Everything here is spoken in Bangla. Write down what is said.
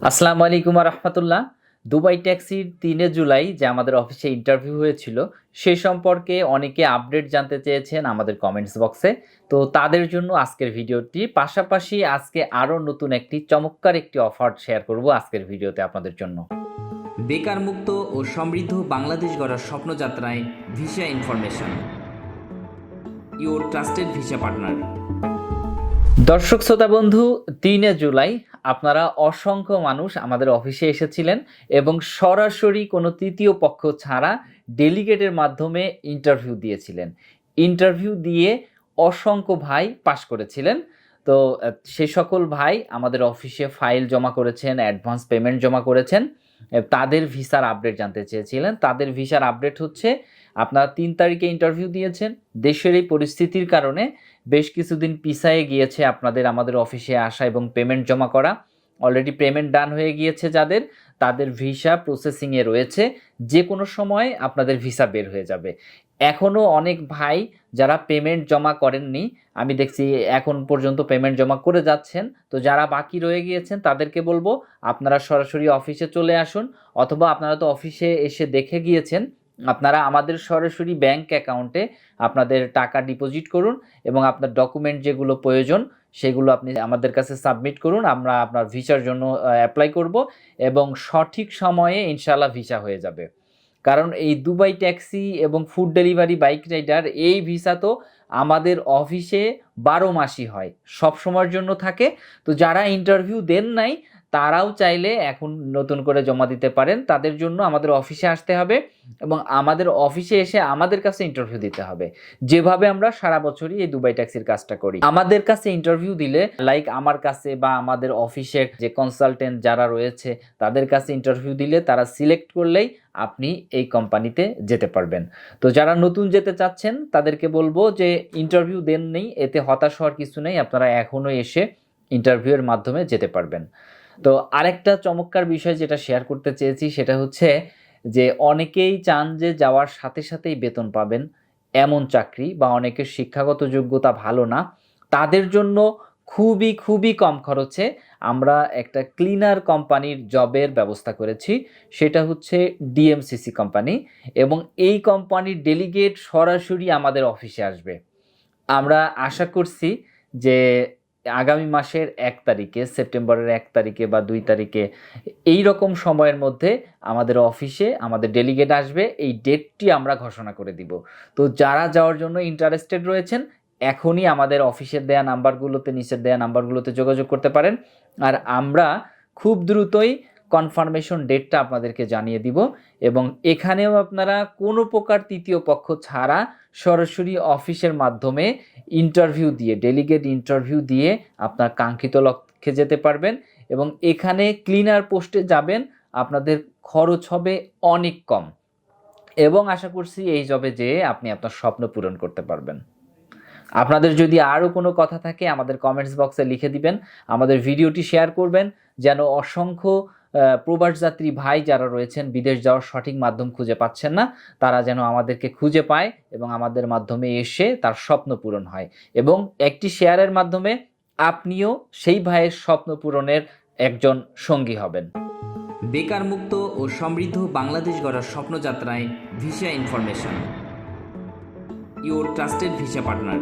আসসালামু আলাইকুম রহমতুল্লাহ। দুবাই ট্যাক্সির 3 জুলাই যে আমাদের অফিসে ইন্টারভিউ হয়েছিল সে সম্পর্কে অনেকে আপডেট জানতে চেয়েছেন আমাদের কমেন্টস বক্সে। তো তাদের জন্য আজকের ভিডিওটি, পাশাপাশি আজকে আরও নতুন একটি চমৎকার একটি অফার শেয়ার করব আজকের ভিডিওতে আপনাদের জন্য। বেকার মুক্ত ও সমৃদ্ধ বাংলাদেশ গড়ার স্বপ্নযাত্রায় visa information, your trusted visa partner. দর্শক শ্রোতা বন্ধু, 3 জুলাই আপনারা অসংখ্য মানুষ আমাদের অফিসে এসেছিলেন এবং সরাসরি কোনো তৃতীয় পক্ষ ছাড়া ডেলিগেটের মাধ্যমে ইন্টারভিউ দিয়েছিলেন। ইন্টারভিউ দিয়ে অসংখ্য ভাই পাশ করেছিলেন। তো সে সকল ভাই আমাদের অফিসে ফাইল জমা করেছেন, অ্যাডভান্স পেমেন্ট জমা করেছেন, তাদের ভিসার আপডেট জানতে চেয়েছিলেন। তাদের ভিসার আপডেট হচ্ছে, আপনারা 3 তারিখে ইন্টারভিউ দিয়েছেন, দেশের এই পরিস্থিতির কারণে বেশ কিছুদিন পিছায়ে গিয়েছে আপনাদের আমাদের অফিসে আসা এবং পেমেন্ট জমা করা। অলরেডি পেমেন্ট ডান হয়ে গিয়েছে যাদের, তাদের ভিসা প্রসেসিংয়ে রয়েছে, যে কোনো সময় আপনাদের ভিসা বের হয়ে যাবে। এখনও অনেক ভাই যারা পেমেন্ট জমা করেননি, আমি দেখছি এখন পর্যন্ত পেমেন্ট জমা করে যাচ্ছেন। তো যারা বাকি রয়ে গিয়েছেন তাদেরকে বলবো আপনারা সরাসরি অফিসে চলে আসুন, অথবা আপনারা তো অফিসে এসে দেখে গিয়েছেন, আপনারা আমাদের সরাসরি ব্যাংক অ্যাকাউন্টে আপনাদের টাকা ডিপোজিট করুন এবং আপনার ডকুমেন্ট যেগুলো প্রয়োজন সেগুলো আপনি আমাদের কাছে সাবমিট করুন। আমরা আপনার ভিসার জন্য অ্যাপ্লাই করব এবং সঠিক সময়ে ইনশাআল্লাহ ভিসা হয়ে যাবে। কারণ এই দুবাই ট্যাক্সি এবং ফুড ডেলিভারি বাইক রাইডার এই ভিসা তো আমাদের অফিসে 12 মাসই হয়, সব সময়ের জন্য থাকে। তো যারা ইন্টারভিউ দেন নাই তারাও চাইলে এখন নতুন করে জমা দিতে পারেন। তাদের জন্য আমাদের অফিসে আসতে হবে এবং আমাদের অফিসে এসে আমাদের কাছে ইন্টারভিউ দিতে হবে, যেভাবে আমরা সারা বছরই এই দুবাই ট্যাক্সির কাজটা করি। আমাদের কাছে ইন্টারভিউ দিলে, লাইক আমার কাছে বা আমাদের অফিসের যে কনসালটেন্ট যারা রয়েছে তাদের কাছে ইন্টারভিউ দিলে, তারা সিলেক্ট করলেই আপনি এই কোম্পানিতে যেতে পারবেন। তো যারা নতুন যেতে চাচ্ছেন তাদেরকে বলবো যে ইন্টারভিউ দেন নেই, এতে হতাশ হওয়ার কিছু নেই, আপনারা এখনও এসে ইন্টারভিউয়ের মাধ্যমে যেতে পারবেন। তো আরেকটা চমৎকার বিষয় যেটা শেয়ার করতে চেয়েছি সেটা হচ্ছে যে অনেকেই চান যে যাওয়ার সাথে সাথেই বেতন পাবেন এমন চাকরি, বা অনেকের শিক্ষাগত যোগ্যতা ভালো না, তাদের জন্য খুবই খুবই কম খরচে আমরা একটা ক্লিনার কোম্পানির জবের ব্যবস্থা করেছি। সেটা হচ্ছে ডিএমসিসি কোম্পানি, এবং এই কোম্পানির ডেলিগেট সরাসরি আমাদের অফিসে আসবে। আমরা আশা করছি যে আগামী মাসের 1 তারিখে, সেপ্টেম্বরের 1 তারিখে বা 2 তারিখে, এই রকম সময়ের মধ্যে আমাদের অফিসে আমাদের ডেলিগেট আসবে। এই ডেটটি আমরা ঘোষণা করে দিব। তো যারা যাওয়ার জন্য ইন্টারেস্টেড রয়েছেন এখনই আমাদের অফিসের দেয়া নাম্বারগুলোতে, নিচের দেয়া নাম্বারগুলোতে যোগাযোগ করতে পারেন। আর আমরা খুব দ্রুতই কনফার্মেশন ডেটটা আপনাদেরকে জানিয়ে দিব, এবং এখানেও আপনারা কোনো প্রকার তৃতীয় পক্ষ ছাড়া সরাসরি অফিসের মাধ্যমে ইন্টারভিউ দিয়ে, ডেলিগেট ইন্টারভিউ দিয়ে আপনার কাঙ্ক্ষিত লক্ষ্যে যেতে পারবেন। এবং এখানে ক্লিনার পোস্টে যাবেন, আপনাদের খরচ হবে অনেক কম, এবং আশা করছি এই জবে যেয়ে আপনি আপনার স্বপ্ন পূরণ করতে পারবেন। আপনাদের যদি আরও কোনো কথা থাকে আমাদের কমেন্টস বক্সে লিখে দিবেন, আমাদের ভিডিওটি শেয়ার করবেন, যেন অসংখ্য প্রবাসযাত্রী ভাই যারা রয়েছেন বিদেশ যাওয়ার সঠিক মাধ্যম খুঁজে পাচ্ছেন না, তারা যেন আমাদেরকে খুঁজে পায় এবং আমাদের মাধ্যমে এসে তার স্বপ্ন পূরণ হয়, এবং একটি শেয়ারের মাধ্যমে আপনিও সেই ভাইয়ের স্বপ্ন পূরণের একজন সঙ্গী হবেন। বেকার মুক্ত ও সমৃদ্ধ বাংলাদেশ গড়ার স্বপ্নযাত্রায় visa information, your trusted visa partner.